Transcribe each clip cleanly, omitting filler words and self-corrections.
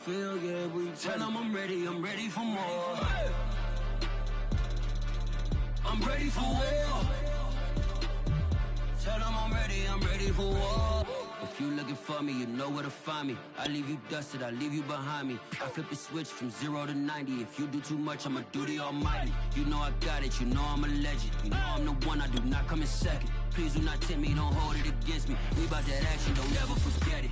Feel good, we tell them I'm ready for more. I'm ready for war. Tell them I'm ready for war. If you looking for me, you know where to find me. I leave you dusted, I leave you behind me. I flip the switch from 0 to 90. If you do too much, I'ma do the almighty. You know I got it, you know I'm a legend. You know I'm the one, I do not come in second. Please do not tempt me, don't hold it against me. We about that action, don't ever forget it.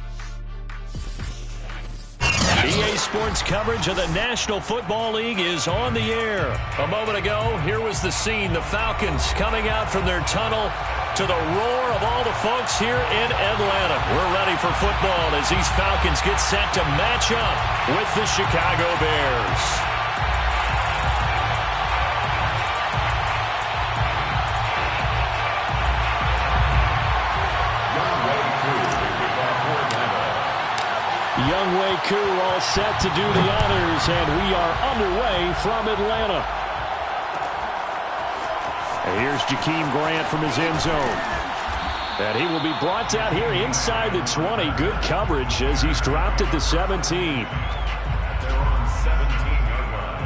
EA Sports coverage of the National Football League is on the air. A moment ago, here was the scene. The Falcons coming out from their tunnel to the roar of all the folks here in Atlanta. We're ready for football as these Falcons get set to match up with the Chicago Bears. Younghoe Koo all set to do the honors, and we are underway from Atlanta. And here's Jakeem Grant from his end zone. And he will be brought down here inside the 20. Good coverage as he's dropped at the 17. They're on 17-yard line.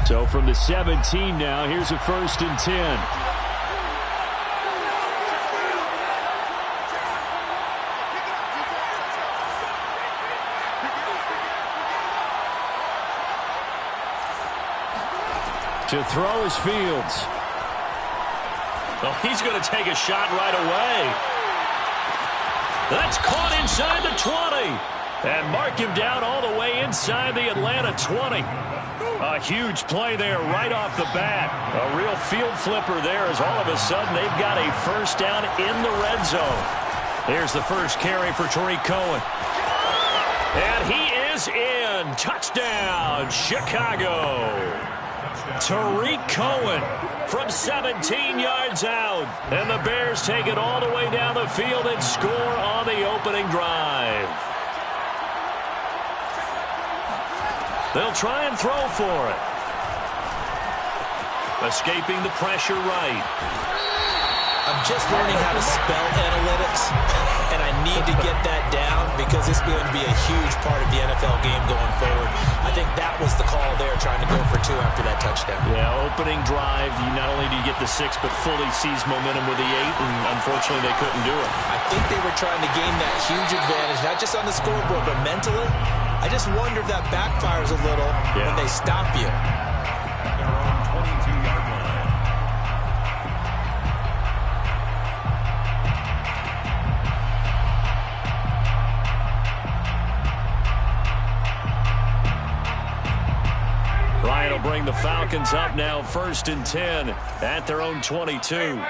So from the 17 now, here's a 1st and 10. To throw is Fields. Well, he's going to take a shot right away. That's caught inside the 20. And mark him down all the way inside the Atlanta 20. A huge play there right off the bat. A real field flipper there as all of a sudden they've got a 1st down in the red zone. Here's the first carry for Tariq Cohen. And he is in. Touchdown, Chicago. Tariq Cohen from 17 yards out. And the Bears take it all the way down the field and score on the opening drive. They'll try and throw for it. Escaping the pressure right. I'm just learning how to spell analytics, and I need to get that down because it's going to be a huge part of the NFL game going forward. I think that was the call there, trying to go for 2 after that touchdown. Yeah, opening drive, you not only do you get the 6, but fully seize momentum with the 8, and unfortunately they couldn't do it. I think they were trying to gain that huge advantage, not just on the scoreboard, but mentally. I just wonder if that backfires a little when they stop you. They're on 22-yard line. Ryan will bring the Falcons up now 1st and 10 at their own 22.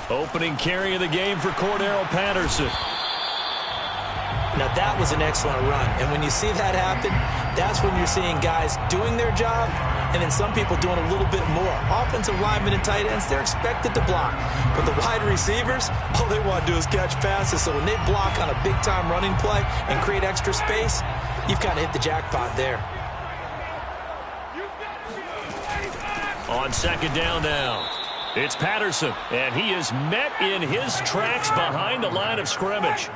Opening carry of the game for Cordero Patterson. Now, that was an excellent run. And when you see that happen, that's when you're seeing guys doing their job and then some people doing a little bit more. Offensive linemen and tight ends, they're expected to block. But the wide receivers, all they want to do is catch passes. So when they block on a big-time running play and create extra space, you've kind of hit the jackpot there. On 2nd down now, it's Patterson. And he is met in his tracks behind the line of scrimmage.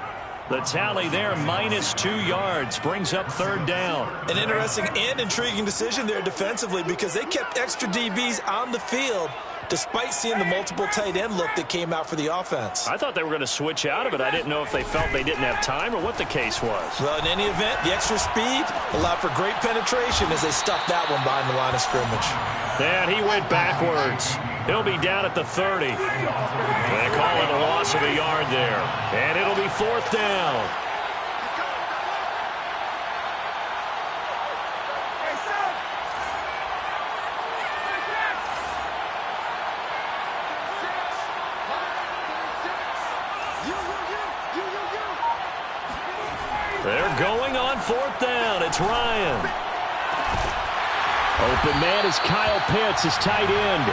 The tally there, -2 yards, brings up 3rd down. An interesting and intriguing decision there defensively because they kept extra DBs on the field despite seeing the multiple tight end look that came out for the offense. I thought they were going to switch out of it. I didn't know if they felt they didn't have time or what the case was. Well, in any event, the extra speed allowed for great penetration as they stuffed that one behind the line of scrimmage. And he went backwards. He'll be down at the 30. They call it a loss of a yard there. And it'll be 4th down. They're going on 4th down. It's Ryan. A Open man is Kyle Pitts, his tight end.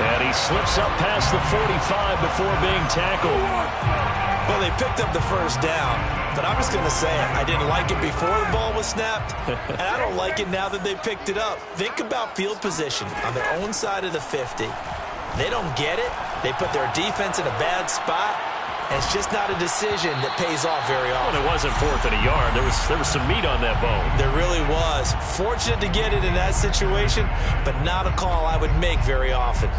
And he slips up past the 45 before being tackled. Well, they picked up the first down, but I'm just going to say it. I didn't like it before the ball was snapped, and I don't like it now that they picked it up. Think about field position on their own side of the 50. They don't get it. They put their defense in a bad spot, and it's just not a decision that pays off very often. Well, it wasn't 4th and a yard. There was some meat on that bone. There really was. Fortunate to get it in that situation, but not a call I would make very often.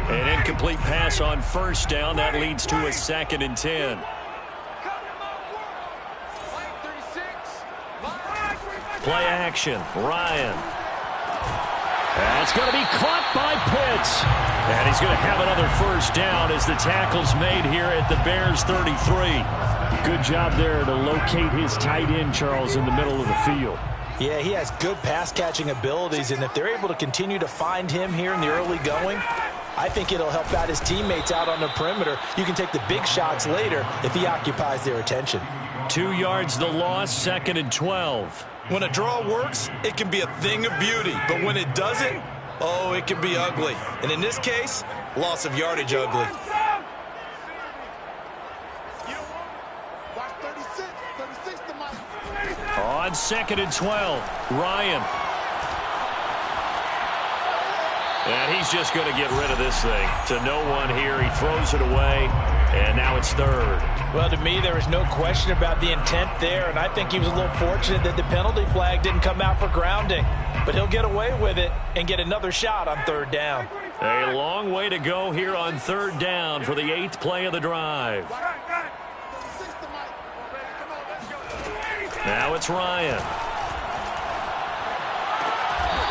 An incomplete pass on first down. That leads to a 2nd and 10. Play action. Ryan. And it's going to be caught by Pitts. And he's going to have another first down as the tackle's made here at the Bears 33. Good job there to locate his tight end, Charles, in the middle of the field. Yeah, he has good pass-catching abilities, and if they're able to continue to find him here in the early going, I think it'll help out his teammates out on the perimeter. You can take the big shots later if he occupies their attention. 2 yards the loss, 2nd and 12. When a draw works, it can be a thing of beauty. But when it doesn't, oh, it can be ugly. And in this case, loss of yardage ugly. On 2nd and 12, Ryan. And he's just going to get rid of this thing. To no one here. He throws it away, and now it's 3rd. Well, to me, there was no question about the intent there, and I think he was a little fortunate that the penalty flag didn't come out for grounding. But he'll get away with it and get another shot on 3rd down. A long way to go here on 3rd down for the 8th play of the drive. Now it's Ryan.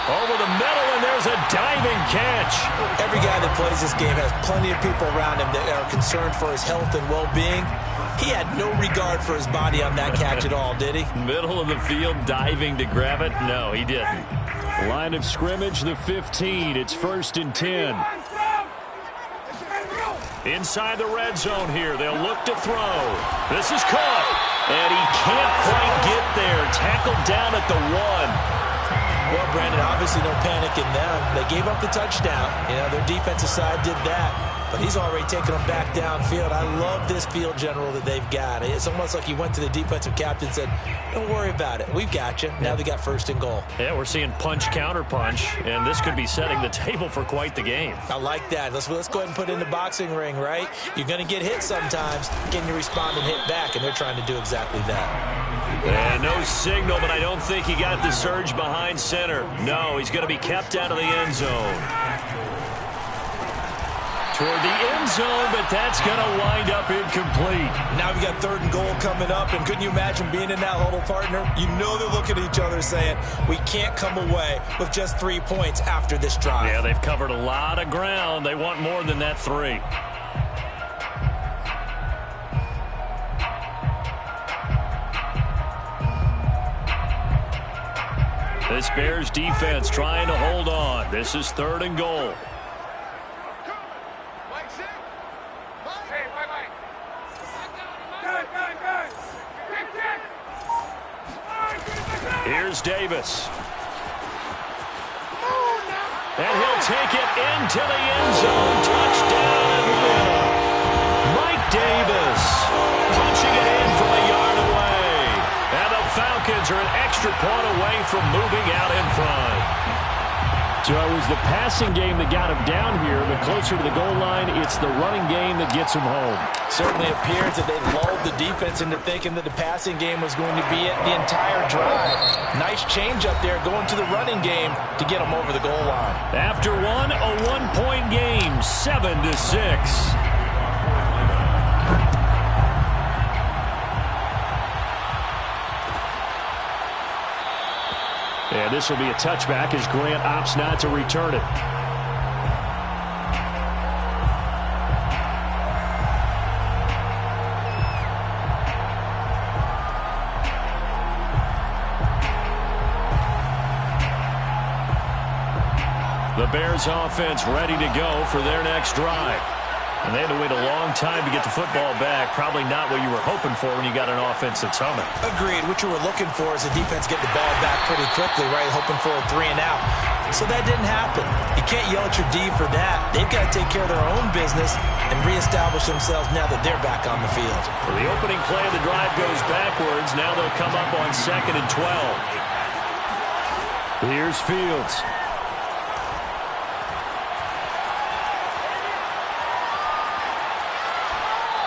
Over the middle, and there's a diving catch. Every guy that plays this game has plenty of people around him that are concerned for his health and well-being. He had no regard for his body on that catch at all, did he? Middle of the field, diving to grab it. No, he didn't. Line of scrimmage, the 15. It's 1st and 10. Inside the red zone here. They'll look to throw. This is caught. And he can't quite get there. Tackled down at the 1. Well, Brandon, obviously no panic in them. They gave up the touchdown. You know, their defensive side did that. But he's already taken them back downfield. I love this field general that they've got. It's almost like he went to the defensive captain and said, don't worry about it. We've got you. Now they got 1st and goal. Yeah, we're seeing punch, counter punch, and this could be setting the table for quite the game. I like that. Let's go ahead and put it in the boxing ring, right? You're going to get hit sometimes. Can you respond and hit back? And they're trying to do exactly that. And no signal, but I don't think he got the surge behind center. No, he's going to be kept out of the end zone. Toward the end zone, but that's going to wind up incomplete. Now we got 3rd and goal coming up, and couldn't you imagine being in that huddle, partner? You know they're looking at each other saying, we can't come away with just 3 points after this drive. Yeah, they've covered a lot of ground. They want more than that 3. This Bears defense trying to hold on. This is 3rd and goal. Here's Davis. And he'll take it into the end zone. Touchdown Atlanta. Mike Davis punching it in from a yard away. And the Falcons are an extra point away from moving out in front. So it was the passing game that got him down here, but closer to the goal line, it's the running game that gets him home. Certainly appears that they lulled the defense into thinking that the passing game was going to be it the entire drive. Nice change up there going to the running game to get them over the goal line. After one, a one-point game, 7-6. And this will be a touchback as Grant opts not to return it. The Bears offense ready to go for their next drive. And they had to wait a long time to get the football back. Probably not what you were hoping for when you got an offense that's humming. Agreed. What you were looking for is the defense get the ball back pretty quickly, right? Hoping for a 3 and out. So that didn't happen. You can't yell at your D for that. They've got to take care of their own business and reestablish themselves now that they're back on the field. Well, the opening play of the drive goes backwards. Now they'll come up on 2nd and 12. Here's Fields.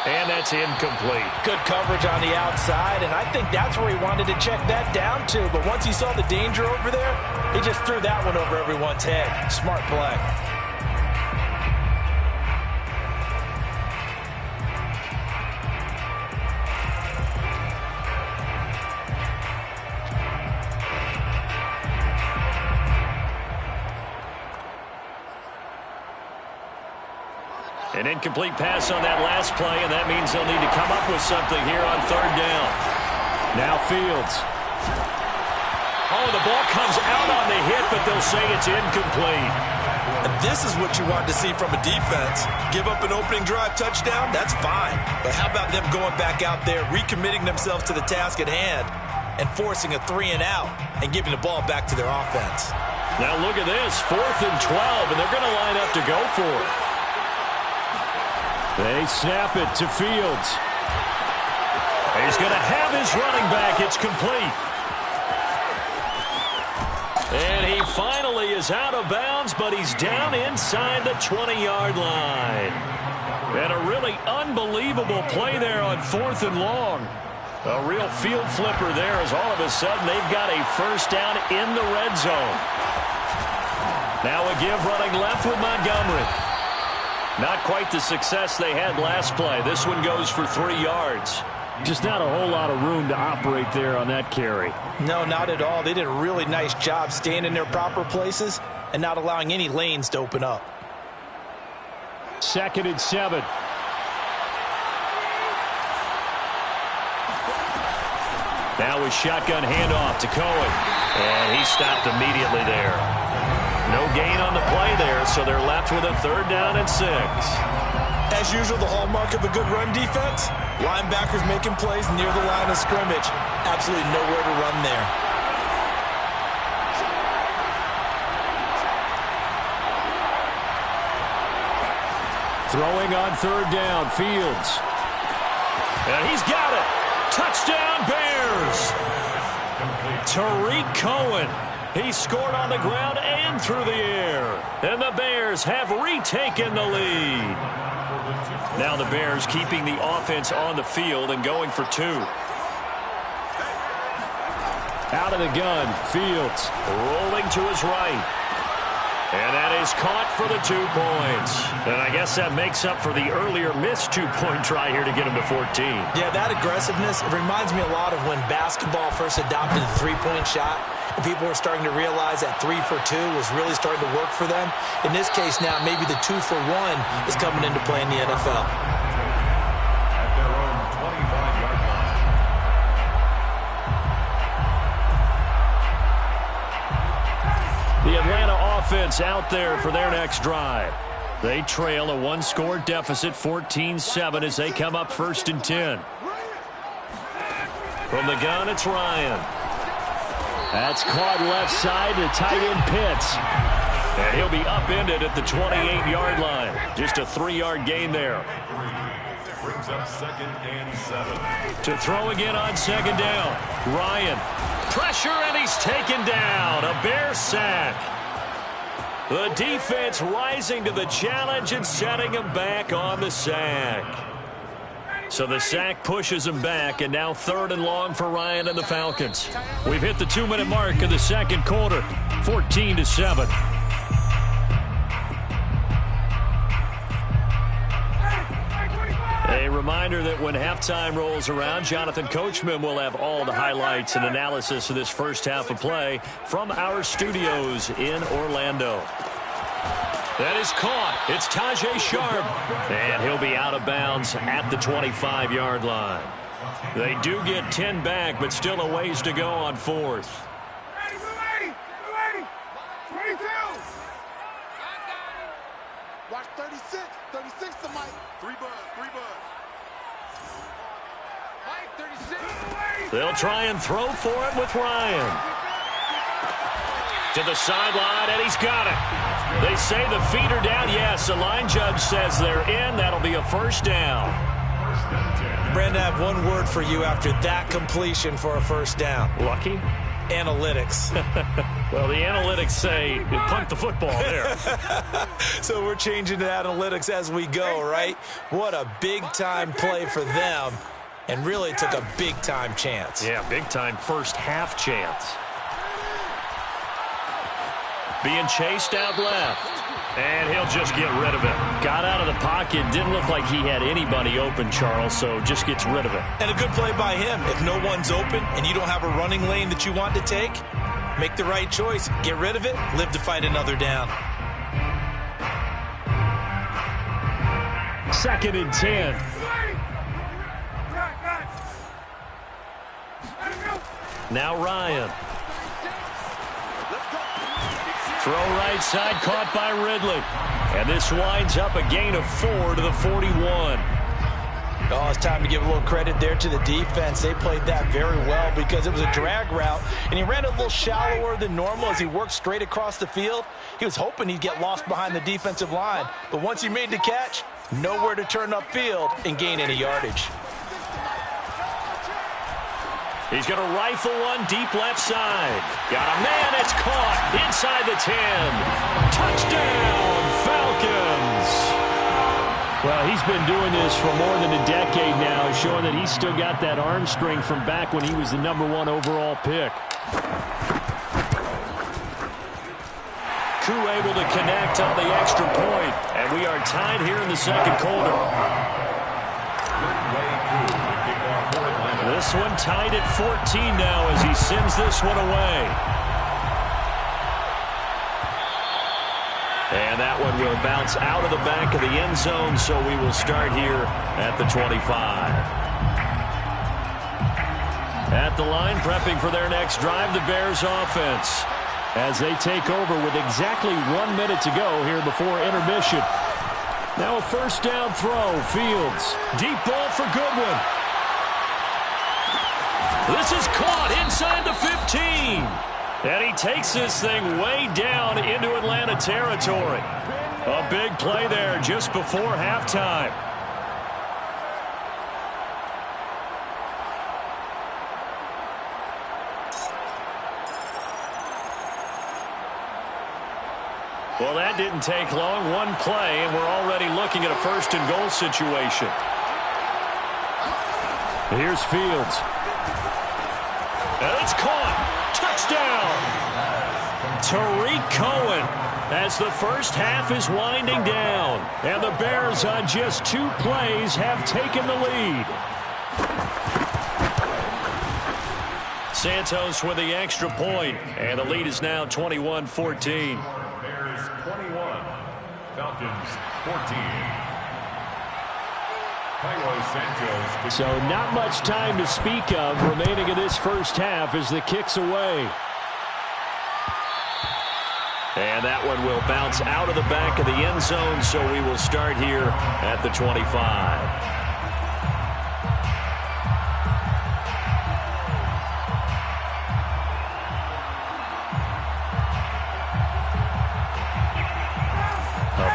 And that's incomplete. Good coverage on the outside, and I think that's where he wanted to check that down to. But once he saw the danger over there, he just threw that one over everyone's head. Smart play. An incomplete pass on that last play, and that means they'll need to come up with something here on 3rd down. Now Fields. Oh, the ball comes out on the hit, but they'll say it's incomplete. And this is what you want to see from a defense. Give up an opening drive touchdown, that's fine. But how about them going back out there, recommitting themselves to the task at hand, and forcing a 3 and out, and giving the ball back to their offense. Now look at this, 4th and 12, and they're going to line up to go for it. They snap it to Fields. He's going to have his running back. It's complete. And he finally is out of bounds, but he's down inside the 20-yard line. And a really unbelievable play there on 4th and long. A real field flipper there as all of a sudden they've got a first down in the red zone. Now a give running left with Montgomery. Not quite the success they had last play. This one goes for 3 yards. Just not a whole lot of room to operate there on that carry. No, not at all. They did a really nice job staying in their proper places and not allowing any lanes to open up. 2nd and 7. Now a shotgun handoff to Cohen. And he stopped immediately there. No gain on the play there, so they're left with a 3rd down and 6. As usual, the hallmark of a good run defense, linebackers making plays near the line of scrimmage. Absolutely nowhere to run there. Throwing on 3rd down, Fields. And he's got it. Touchdown, Bears. Tariq Cohen. He scored on the ground and through the air. And the Bears have retaken the lead. Now the Bears keeping the offense on the field and going for 2. Out of the gun, Fields rolling to his right. And that is caught for the 2 points. And I guess that makes up for the earlier missed 2-point try here to get him to 14. Yeah, that aggressiveness, it reminds me a lot of when basketball first adopted the 3-point shot. And people were starting to realize that 3 for 2 was really starting to work for them. In this case now, maybe the 2 for 1 is coming into play in the NFL. At their own 25-yard line. The Atlanta offense out there for their next drive. They trail a 1-score deficit, 14-7, as they come up 1st and 10. From the gun, it's Ryan. That's caught left side to tight end Pitts. And he'll be upended at the 28-yard line. Just a 3-yard gain there. Brings up 2nd and 7. To throw again on 2nd down. Ryan. Pressure, and he's taken down. A Bear sack. The defense rising to the challenge and setting him back on the sack. So the sack pushes him back, and now 3rd and long for Ryan and the Falcons. We've hit the 2-minute mark of the 2nd quarter, 14-7. A reminder that when halftime rolls around, Jonathan Coachman will have all the highlights and analysis of this first half of play from our studios in Orlando. That is caught. It's Tajay Sharp. And he'll be out of bounds at the 25-yard line. They do get 10 back, but still a ways to go on 4th. 22. Watch 36. 36 to Mike. They'll try and throw for it with Ryan. To the sideline, and he's got it. They say the feet are down. Yes, the line judge says they're in. That'll be a first down. Brandon, I have one word for you after that completion for a first down. Lucky? Analytics. Well, the analytics say punt the football there. So we're changing to analytics as we go, right? What a big-time play for them, and really took a big-time chance. Yeah, big-time first half chance. Being chased out left. And he'll just get rid of it. Got out of the pocket. Didn't look like he had anybody open, Charles, so just gets rid of it. And a good play by him. If no one's open and you don't have a running lane that you want to take, make the right choice. Get rid of it. Live to fight another down. 2nd and 10. Now Ryan. Throw right side, caught by Ridley. And this winds up a gain of 4 to the 41. Oh, it's time to give a little credit there to the defense. They played that very well because it was a drag route, and he ran a little shallower than normal as he worked straight across the field. He was hoping he'd get lost behind the defensive line, but once he made the catch, nowhere to turn upfield and gain any yardage. He's going to rifle one deep left side. Got a man, it's caught inside the 10. Touchdown, Falcons. Well, he's been doing this for more than a decade now, showing that he's still got that arm strength from back when he was the #1 overall pick. Koo able to connect on the extra point, and we are tied here in the second quarter. This one tied at 14 now as he sends this one away. And that one will bounce out of the back of the end zone, so we will start here at the 25. At the line, prepping for their next drive, the Bears offense, as they take over with exactly 1 minute to go here before intermission. Now a first down throw, Fields. Deep ball for Goodwin. This is caught inside the 15. And he takes this thing way down into Atlanta territory. A big play there just before halftime. Well, that didn't take long. One play, and we're already looking at a 1st and goal situation. Here's Fields. And it's caught. Touchdown. Tariq Cohen as the first half is winding down. And the Bears on just 2 plays have taken the lead. Santos with the extra point. And the lead is now 21-14. Bears 21. Falcons 14. So not much time to speak of remaining in this first half as the kick's away. And that one will bounce out of the back of the end zone, so we will start here at the 25.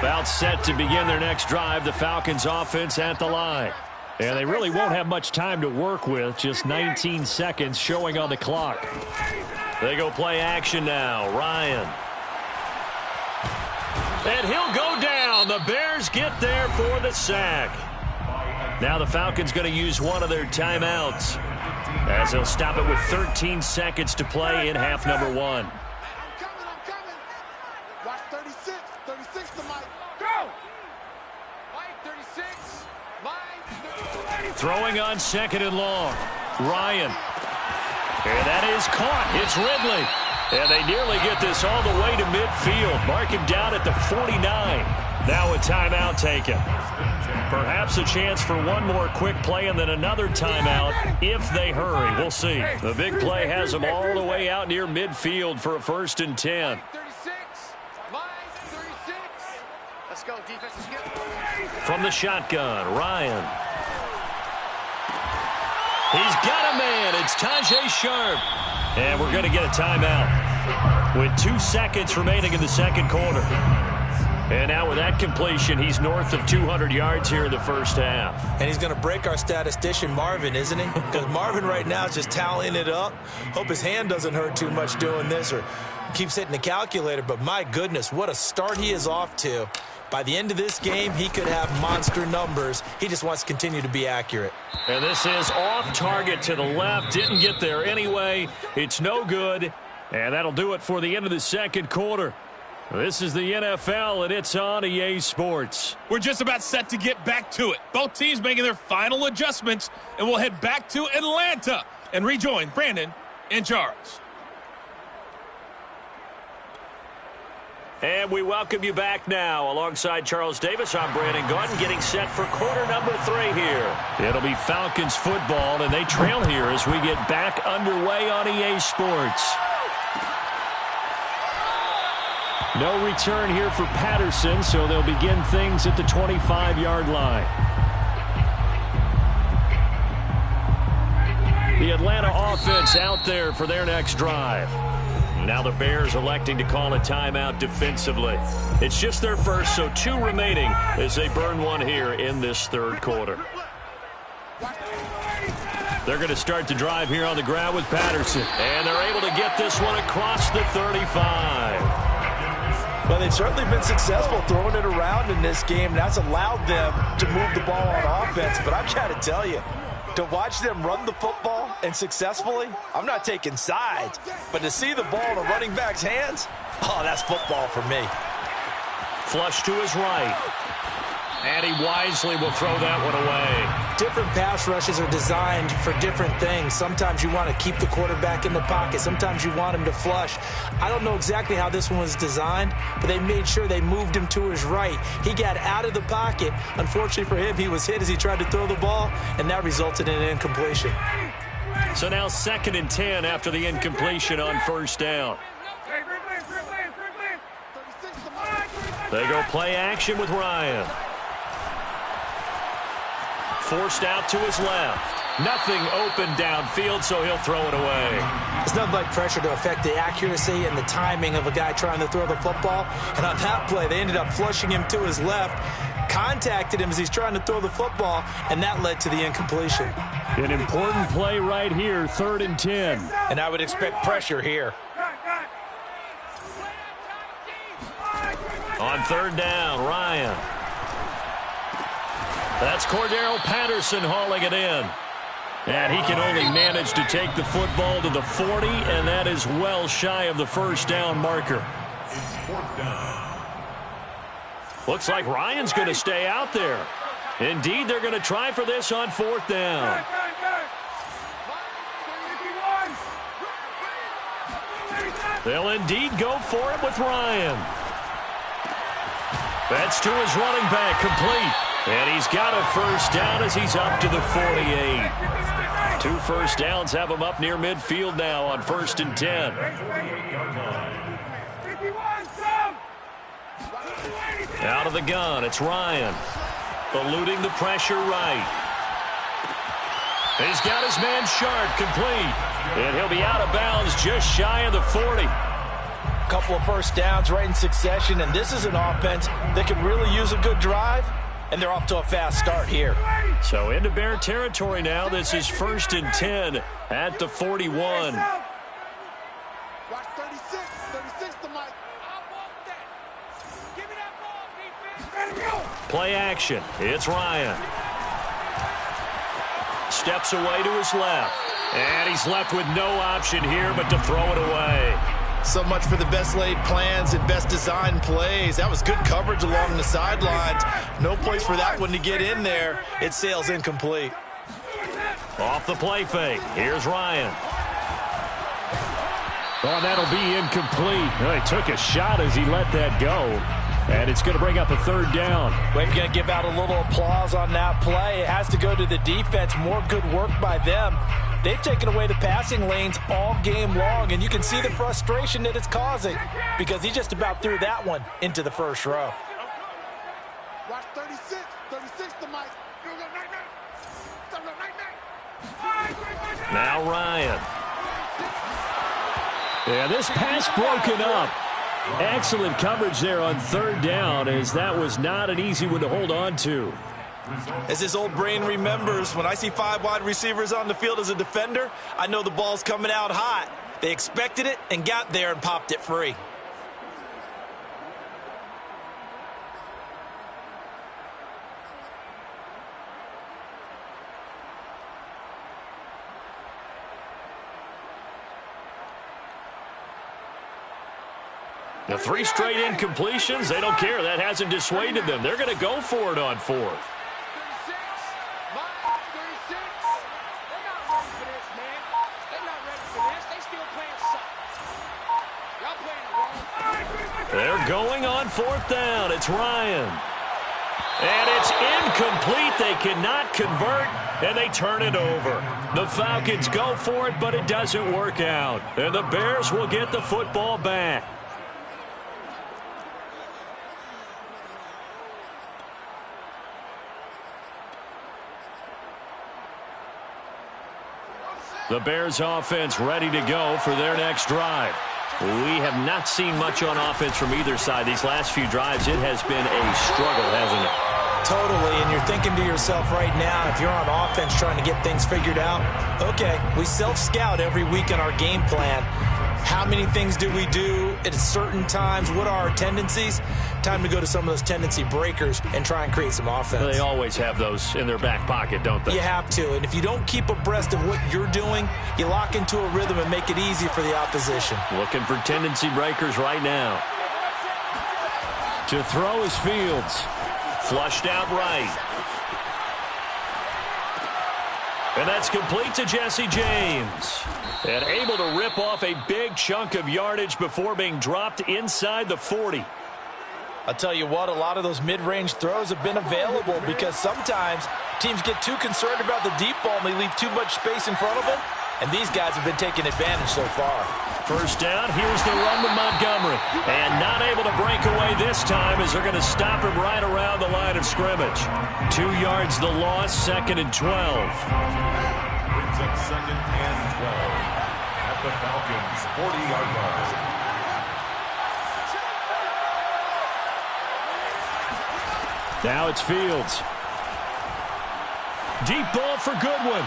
About set to begin their next drive, the Falcons offense at the line. And they really won't have much time to work with, just 19 seconds showing on the clock. They go play action now, Ryan. And he'll go down. The Bears get there for the sack. Now the Falcons going to use one of their timeouts, as they'll stop it with 13 seconds to play in half number 1. Throwing on 2nd and long. Ryan. And that is caught. It's Ridley. And they nearly get this all the way to midfield. Mark him down at the 49. Now a timeout taken. Perhaps a chance for one more quick play and then another timeout if they hurry. We'll see. The big play has them all the way out near midfield for a 1st and 10. Let's go, defense. From the shotgun, Ryan. He's got a man. It's Tajay Sharp. And we're going to get a timeout with 2 seconds remaining in the second quarter. And now with that completion, he's north of 200 yards here in the first half. And he's going to break our statistician, Marvin, isn't he? Because Marvin right now is just tallying it up. Hope his hand doesn't hurt too much doing this or keeps hitting the calculator. But my goodness, what a start he is off to. By the end of this game, he could have monster numbers. He just wants to continue to be accurate. And this is off target to the left. Didn't get there anyway. It's no good. And that'll do it for the end of the second quarter. This is the NFL, and it's on EA Sports. We're just about set to get back to it. Both teams making their final adjustments, and we'll head back to Atlanta and rejoin Brandon and Charles. And we welcome you back now. Alongside Charles Davis, I'm Brandon Gaudin, getting set for quarter number 3 here. It'll be Falcons football, and they trail here as we get back underway on EA Sports. No return here for Patterson, so they'll begin things at the 25-yard line. The Atlanta offense out there for their next drive. Now the Bears electing to call a timeout defensively. It's just their first, so 2 remaining as they burn one here in this third quarter. They're going to start the drive here on the ground with Patterson. And they're able to get this one across the 35. Well, they've certainly been successful throwing it around in this game. That's allowed them to move the ball on offense. But I've got to tell you, to watch them run the football and successfully, I'm not taking sides. But to see the ball in a running back's hands, oh, that's football for me. Flush to his right. And he wisely will throw that one away. Different pass rushes are designed for different things. Sometimes you want to keep the quarterback in the pocket. Sometimes you want him to flush. I don't know exactly how this one was designed, but they made sure they moved him to his right. He got out of the pocket. Unfortunately for him, he was hit as he tried to throw the ball, and that resulted in an incompletion. So now 2nd and 10 after the incompletion on first down. They go play action with Ryan. Forced out to his left. Nothing open downfield, so he'll throw it away. It's nothing like pressure to affect the accuracy and the timing of a guy trying to throw the football. And on that play, they ended up flushing him to his left, contacted him as he's trying to throw the football, and that led to the incompletion. An important play right here, 3rd and 10. And I would expect pressure here. On 3rd down, Ryan. That's Cordero Patterson hauling it in. And he can only manage to take the football to the 40, and that is well shy of the first down marker. Looks like Ryan's going to stay out there. Indeed, they're going to try for this on 4th down. They'll indeed go for it with Ryan. That's to his running back, complete. And he's got a first down as he's up to the 48. 2 first downs have him up near midfield now on 1st and 10. Out of the gun, it's Ryan. Eluding the pressure right. He's got his man Sharp, complete. And he'll be out of bounds just shy of the 40. Couple of first downs right in succession, and this is an offense that could really use a good drive, and they're off to a fast start here. So into Bear territory now. This is 1st and 10 at the 41. Watch 36 to Mike. Give me that ball, defense. Play action. It's Ryan. Steps away to his left. And he's left with no option here but to throw it away. So much for the best laid plans and best designed plays. That was good coverage along the sidelines. No place for that one to get in there. It sails incomplete. Off the play fake. Here's Ryan. Oh, that'll be incomplete. Well, he took a shot as he let that go. And it's going to bring up a 3rd down. We're going to give out a little applause on that play. It has to go to the defense. More good work by them. They've taken away the passing lanes all game long, and you can see the frustration that it's causing because he just about threw that one into the first row. Watch 36 to Mike. Now Ryan. Yeah, this pass broken up. Excellent coverage there on third down, as that was not an easy one to hold on to. As his old brain remembers, when I see 5 wide receivers on the field as a defender, I know the ball's coming out hot. They expected it and got there and popped it free. The 3 straight incompletions, they don't care. That hasn't dissuaded them. They're going to go for it on 4th. 36. They're not ready for this, man. They're not ready for this. They still playing suck. Y'all playing wrong. They're going on 4th down. It's Ryan. And it's incomplete. They cannot convert, and they turn it over. The Falcons go for it, but it doesn't work out. And the Bears will get the football back. The Bears offense ready to go for their next drive. We have not seen much on offense from either side. These last few drives, it has been a struggle, hasn't it? Totally, and you're thinking to yourself right now, if you're on offense trying to get things figured out, okay, we self-scout every week in our game plan. How many things do we do at certain times? What are our tendencies? Time to go to some of those tendency breakers and try and create some offense. They always have those in their back pocket, don't they? You have to, and if you don't keep abreast of what you're doing, you lock into a rhythm and make it easy for the opposition. Looking for tendency breakers right now. To throw is Fields. Flushed out right. And that's complete to Jesse James. And able to rip off a big chunk of yardage before being dropped inside the 40. I'll tell you what, a lot of those mid-range throws have been available because sometimes teams get too concerned about the deep ball and they leave too much space in front of them. And these guys have been taking advantage so far. First down, here's the run to Montgomery. And not able to break away this time as they're going to stop him right around the line of scrimmage. 2 yards the loss, 2nd and 12. Brings up 2nd and 12 at the Falcons' 40-yard line. Now it's Fields. Deep ball for Goodwin.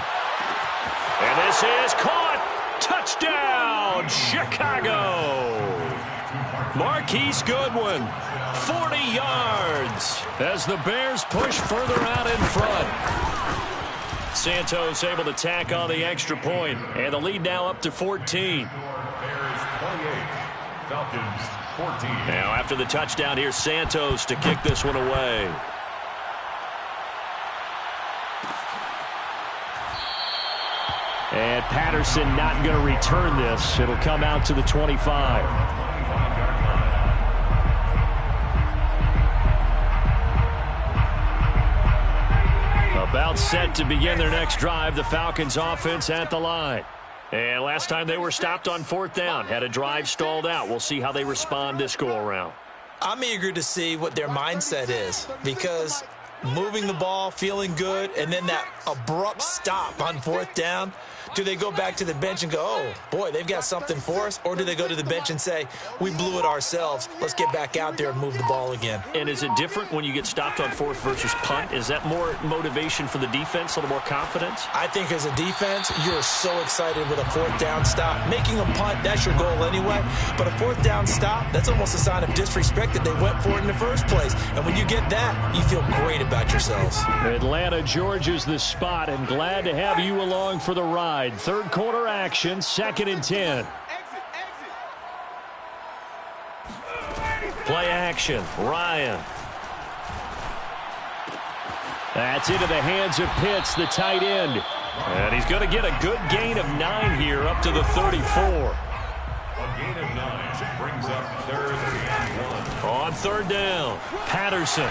And this is caught. Touchdown, Chicago. Marquise Goodwin, 40 yards as the Bears push further out in front. Santos able to tack on the extra point, and the lead now up to 14. Bears 28, Falcons 14. Now after the touchdown, here's Santos to kick this one away. And Patterson not going to return this. It'll come out to the 25. About set to begin their next drive, the Falcons offense at the line. And last time they were stopped on 4th down, had a drive stalled out. We'll see how they respond this go-around. I'm eager to see what their mindset is because moving the ball, feeling good, and then that abrupt stop on 4th down. Do they go back to the bench and go, oh, boy, they've got something for us? Or do they go to the bench and say, we blew it ourselves. Let's get back out there and move the ball again. And is it different when you get stopped on 4th versus punt? Is that more motivation for the defense, a little more confidence? I think as a defense, you're so excited with a 4th down stop. Making a punt, that's your goal anyway. But a 4th down stop, that's almost a sign of disrespect that they went for it in the first place. And when you get that, you feel great about yourselves. Atlanta, Georgia's the spot, and glad to have you along for the ride. 3rd quarter action, 2nd and 10. Play action, Ryan. That's into the hands of Pitts, the tight end. And he's going to get a good gain of 9 here, up to the 34. A gain of 9 brings up 3rd and 1. On 3rd down, Patterson.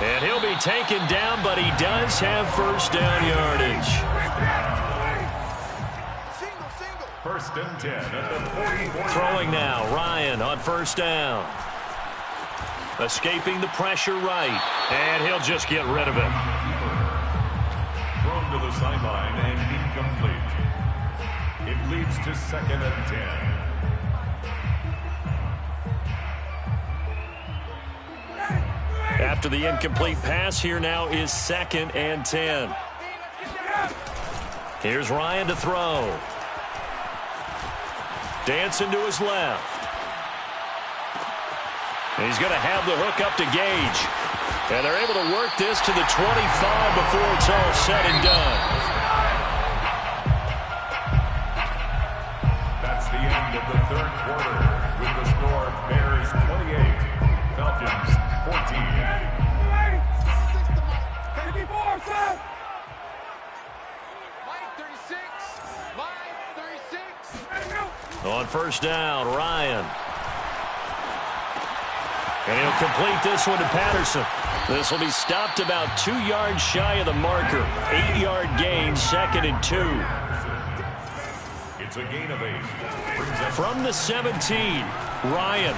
And he'll be taken down, but he does have 1st down yardage. 1st and 10 at the 44. Throwing now, Ryan on 1st down. Escaping the pressure right, and he'll just get rid of it. Thrown to the sideline and incomplete. It leads to 2nd and 10. After the incomplete pass, here now is 2nd and 10. Here's Ryan to throw. Dancing to his left. He's going to have the hook up to Gage. And they're able to work this to the 25 before it's all said and done. That's the end of the 3rd quarter with the score Bears 28, Falcons 14. On first down, Ryan. And he'll complete this one to Patterson. This will be stopped about 2 yards shy of the marker. 8-yard gain, 2nd and 2. It's a gain of 8. From the 17, Ryan.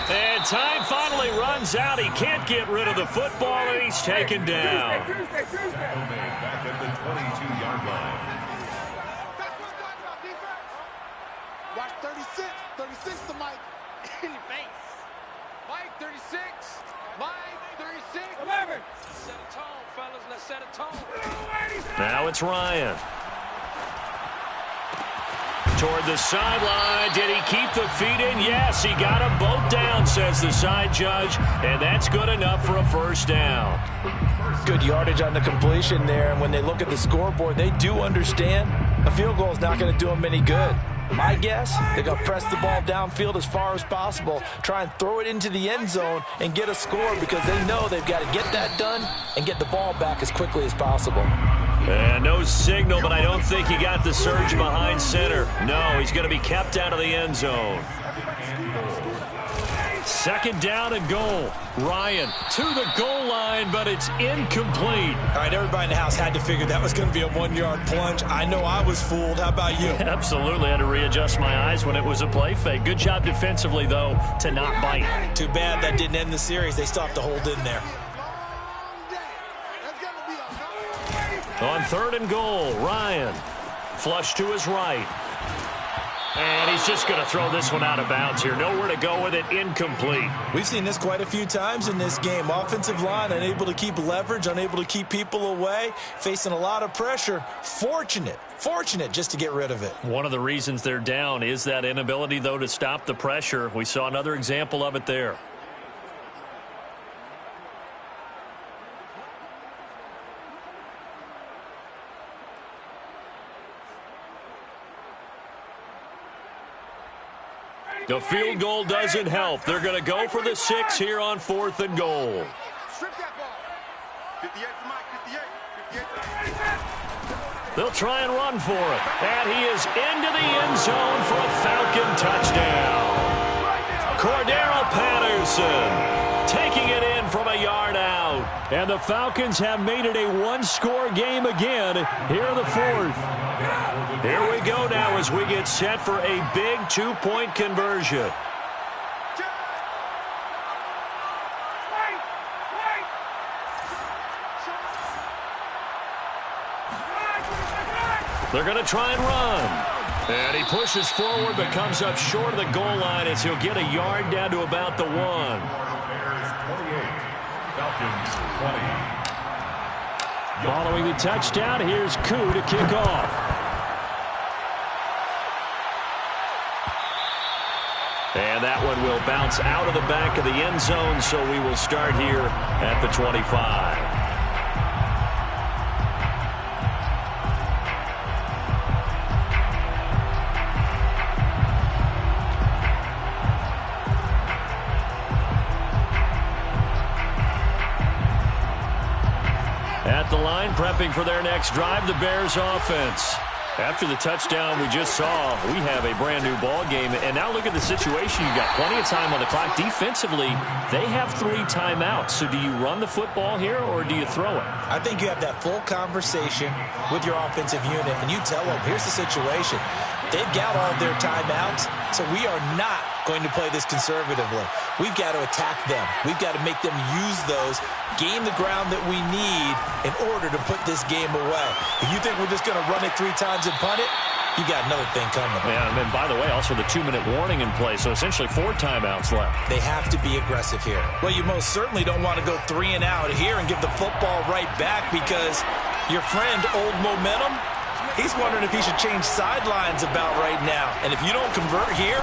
And time finally runs out. He can't get rid of the football, and he's taken down. Back at the 22-yard line. Watch 36. 36 to Mike. In your face. Mike, 36. Mike, 36. 11. Set a tone, fellas. Let's set a tone. Now it's Ryan. Toward the sideline. Did he keep the feet in? Yes, he got them both down, says the side judge. And that's good enough for a first down. Good yardage on the completion there. And when they look at the scoreboard, they do understand a field goal is not going to do them any good. My guess, they're going to press the ball downfield as far as possible, try and throw it into the end zone and get a score because they know they've got to get that done and get the ball back as quickly as possible. And no signal, but I don't think he got the surge behind center. No, he's going to be kept out of the end zone. 2nd down and goal. Ryan to the goal line, but it's incomplete. All right, everybody in the house had to figure that was going to be a 1-yard plunge. I know I was fooled. How about you? Absolutely. Had to readjust my eyes when it was a play fake. Good job defensively, though, to not bite. Too bad that didn't end the series. They still have to hold in there. On 3rd and goal, Ryan. Flush to his right. And he's just going to throw this one out of bounds here. Nowhere to go with it. Incomplete. We've seen this quite a few times in this game. Offensive line unable to keep leverage, unable to keep people away, facing a lot of pressure. Fortunate just to get rid of it. One of the reasons they're down is that inability, though, to stop the pressure. We saw another example of it there. The field goal doesn't help. They're going to go for the 6 here on 4th and goal. They'll try and run for it. And he is into the end zone for a Falcon touchdown. Cordero Patterson taking it in from a yard out. And the Falcons have made it a 1-score game again here in the 4th. Here we go now as we get set for a big 2-point conversion. They're going to try and run. And he pushes forward but comes up short of the goal line as he'll get a yard down to about the 1. Bears 28, Falcons 20. Following the touchdown, here's Koo to kick off. And that one will bounce out of the back of the end zone, so we will start here at the 25. At the line, prepping for their next drive, the Bears offense. After the touchdown we just saw, we have a brand-new ball game. And now look at the situation. You've got plenty of time on the clock. Defensively, they have 3 timeouts. So do you run the football here or do you throw it? I think you have that full conversation with your offensive unit, and you tell them, here's the situation. They've got all their timeouts, so we are not going to play this conservatively. We've got to attack them. We've got to make them use those, gain the ground that we need in order to put this game away. If you think we're just going to run it 3 times and punt it, you got another thing coming. Yeah, and then, by the way, also the 2-minute warning in play, so essentially 4 timeouts left. They have to be aggressive here. Well, you most certainly don't want to go 3 and out here and give the football right back, because your friend, Old Momentum, he's wondering if he should change sidelines about right now. And if you don't convert here,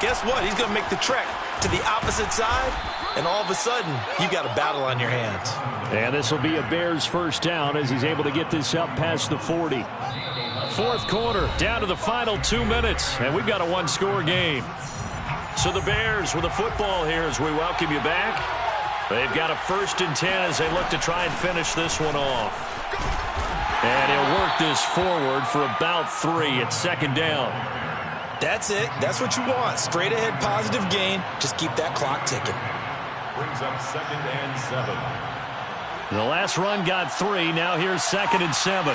guess what? He's going to make the trek to the opposite side, and all of a sudden, you got a battle on your hands. And this will be a Bears first down as he's able to get this up past the 40. Fourth quarter, down to the final 2 minutes, and we've got a 1-score game. So the Bears with the football here as we welcome you back. They've got a 1st and 10 as they look to try and finish this one off. And he'll work this forward for about 3 at 2nd down. That's it. That's what you want. Straight ahead positive gain. Just keep that clock ticking. Brings up 2nd and 7. The last run got 3. Now here's 2nd and 7.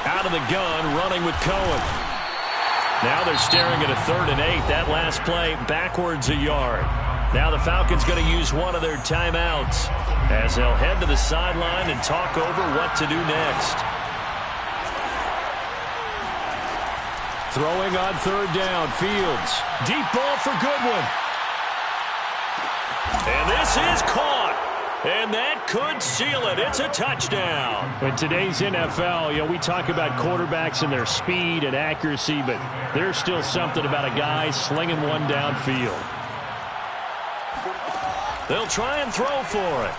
Out of the gun, running with Cohen. Now they're staring at a 3rd and 8. That last play backwards a yard. Now the Falcons going to use one of their timeouts as they'll head to the sideline and talk over what to do next. Throwing on 3rd down, Fields. Deep ball for Goodwin. And this is caught. And that could seal it. It's a touchdown. In today's NFL, we talk about quarterbacks and their speed and accuracy, but there's still something about a guy slinging one downfield. They'll try and throw for it.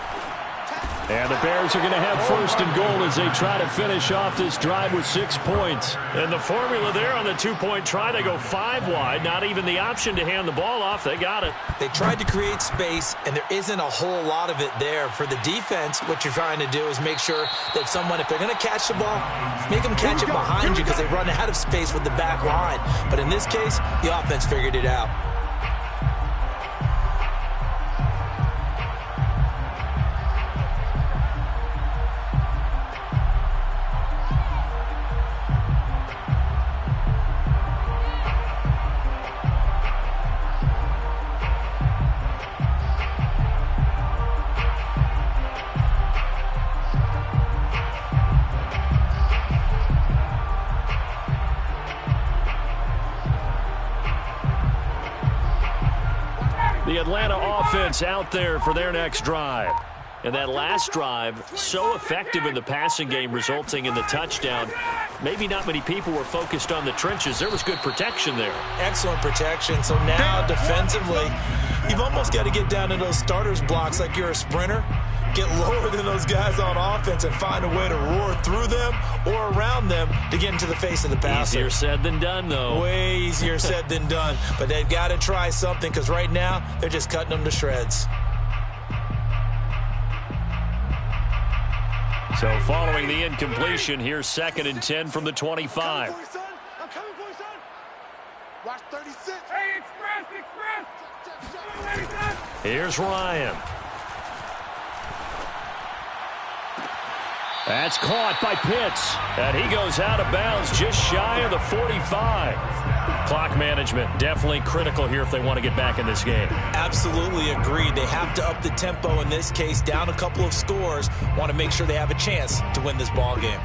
And the Bears are going to have 1st and goal as they try to finish off this drive with 6 points. And the formula there on the 2-point try, they go 5 wide. Not even the option to hand the ball off. They got it. They tried to create space, and there isn't a whole lot of it there. For the defense, what you're trying to do is make sure that someone, if they're going to catch the ball, make them catch it behind you because they run out of space with the back line. But in this case, the offense figured it out. The Atlanta offense out there for their next drive. And that last drive, so effective in the passing game, resulting in the touchdown. Maybe not many people were focused on the trenches. There was good protection there. Excellent protection. So now, defensively, you've almost got to get down to those starters blocks like you're a sprinter. Get lower than those guys on offense and find a way to roar through them or around them to get into the face of the passer. Easier said than done, though. Way easier said than done. But they've got to try something because right now they're just cutting them to shreds. So following the incompletion, here's 2nd and 10 from the 25. I'm coming for you, son. Watch 36. Hey, express! Here's Ryan. That's caught by Pitts. And he goes out of bounds just shy of the 45. Clock management definitely critical here if they want to get back in this game. Absolutely agreed. They have to up the tempo in this case, down a couple of scores. Want to make sure they have a chance to win this ball game.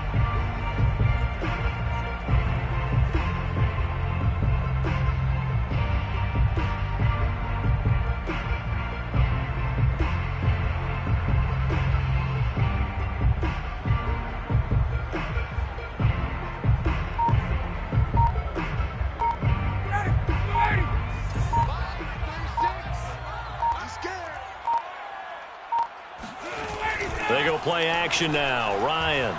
They go play action now. Ryan.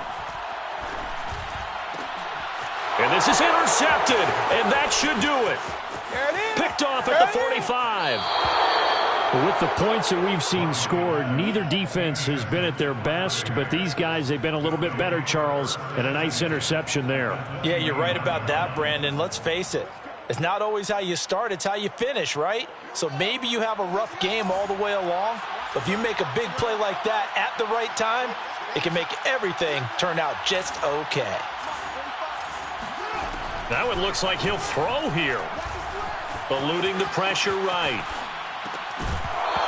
And this is intercepted, and that should do it. Picked off at the 45. With the points that we've seen scored, neither defense has been at their best, but these guys, they've been a little bit better, Charles, and a nice interception there. Yeah, you're right about that, Brandon. Let's face it. It's not always how you start, it's how you finish, right? So maybe you have a rough game all the way along, but if you make a big play like that at the right time, it can make everything turn out just okay. Now it looks like he'll throw here. Eluding the pressure right.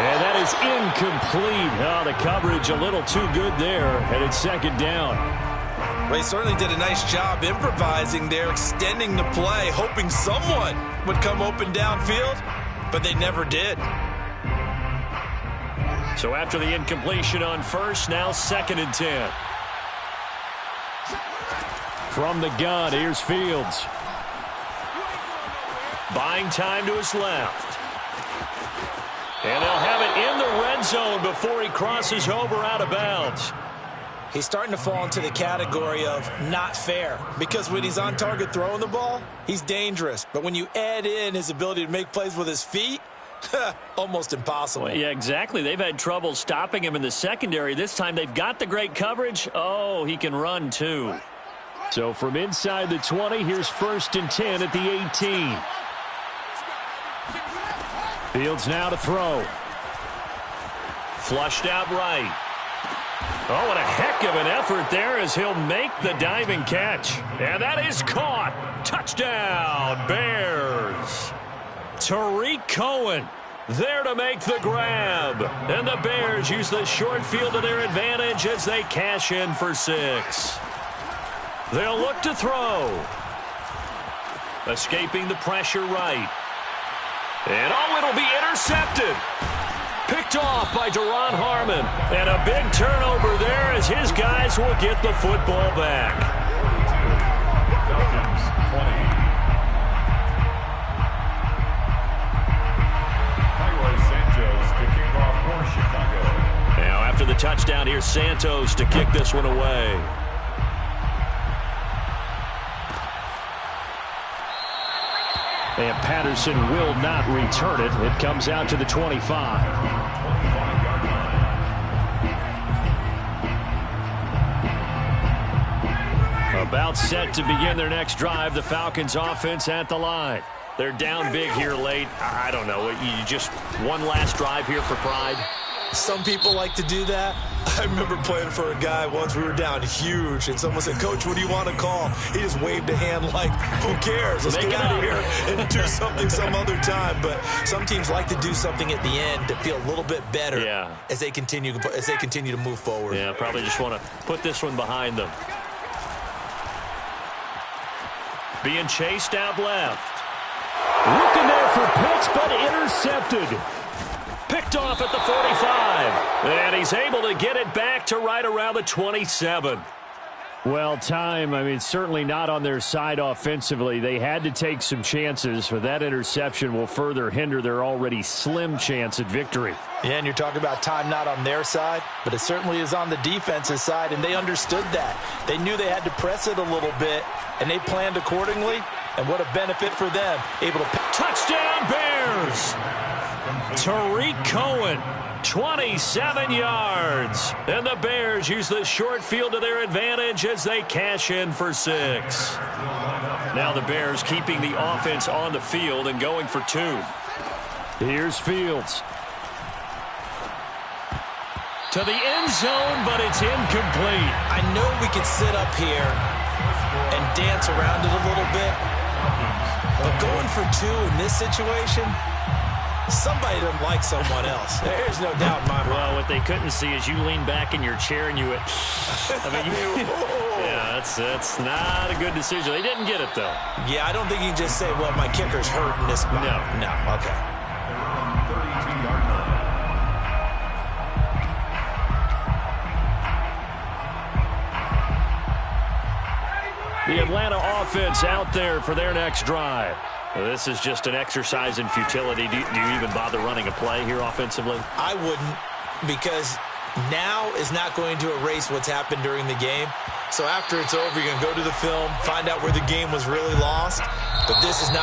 And that is incomplete. Oh, the coverage a little too good there, and it's second down. Well, he certainly did a nice job improvising there, extending the play, hoping someone would come open downfield, but they never did. So after the incompletion on first, now 2nd and 10. From the gun, here's Fields. Buying time to his left. And they'll have it in the red zone before he crosses over out of bounds. He's starting to fall into the category of not fair, because when he's on target throwing the ball, he's dangerous. But when you add in his ability to make plays with his feet, almost impossible. Well, yeah, exactly. They've had trouble stopping him in the secondary. This time they've got the great coverage. Oh, he can run too. So from inside the 20, here's 1st and 10 at the 18. Fields now to throw. Flushed out right. Oh, what a heck of an effort there as he'll make the diving catch. And that is caught. Touchdown, Bears. Tariq Cohen there to make the grab. And the Bears use the short field to their advantage as they cash in for 6. They'll look to throw. Escaping the pressure right. And oh, it'll be intercepted. Picked off by Duron Harmon. And a big turnover there as his guys will get the football back. Falcons 20. Highway Santos to kick off for Chicago. Now after the touchdown, here's Santos to kick this one away. And Patterson will not return it. It comes out to the 25. 25-yard line. About set to begin their next drive. The Falcons offense at the line. They're down big here late. I don't know. You just one last drive here for pride. Some people like to do that. I remember playing for a guy once. We were down huge, and someone said, "Coach, what do you want to call?" He just waved a hand like, "Who cares? Let's get out of here and do something some other time." But some teams like to do something at the end to feel a little bit better as they continue to move forward. Yeah, probably just want to put this one behind them. Being chased out left. Looking there for Pitts, but intercepted. Picked off at the 45. And he's able to get it back to right around the 27. Well, certainly not on their side offensively. They had to take some chances, but that interception will further hinder their already slim chance at victory. Yeah, and you're talking about time not on their side, but it certainly is on the defensive side, and they understood that. They knew they had to press it a little bit, and they planned accordingly, and what a benefit for them. Able to touchdown Bears! Tariq Cohen, 27 yards. And the Bears use the short field to their advantage as they cash in for 6. Now the Bears keeping the offense on the field and going for 2. Here's Fields. To the end zone, but it's incomplete. I know we could sit up here and dance around it a little bit, but going for 2 in this situation, somebody doesn't like someone else. There's no doubt in my mind. Well, what they couldn't see is you lean back in your chair and you went, yeah, that's not a good decision. They didn't get it, though. Yeah, I don't think you can just say, well, my kicker's hurt in this spot. No, okay. 32-yard line. The Atlanta offense out there for their next drive. Well, this is just an exercise in futility. Do you even bother running a play here offensively? I wouldn't, because now is not going to erase what's happened during the game. So after it's over, you're going to go to the film, find out where the game was really lost. But this is not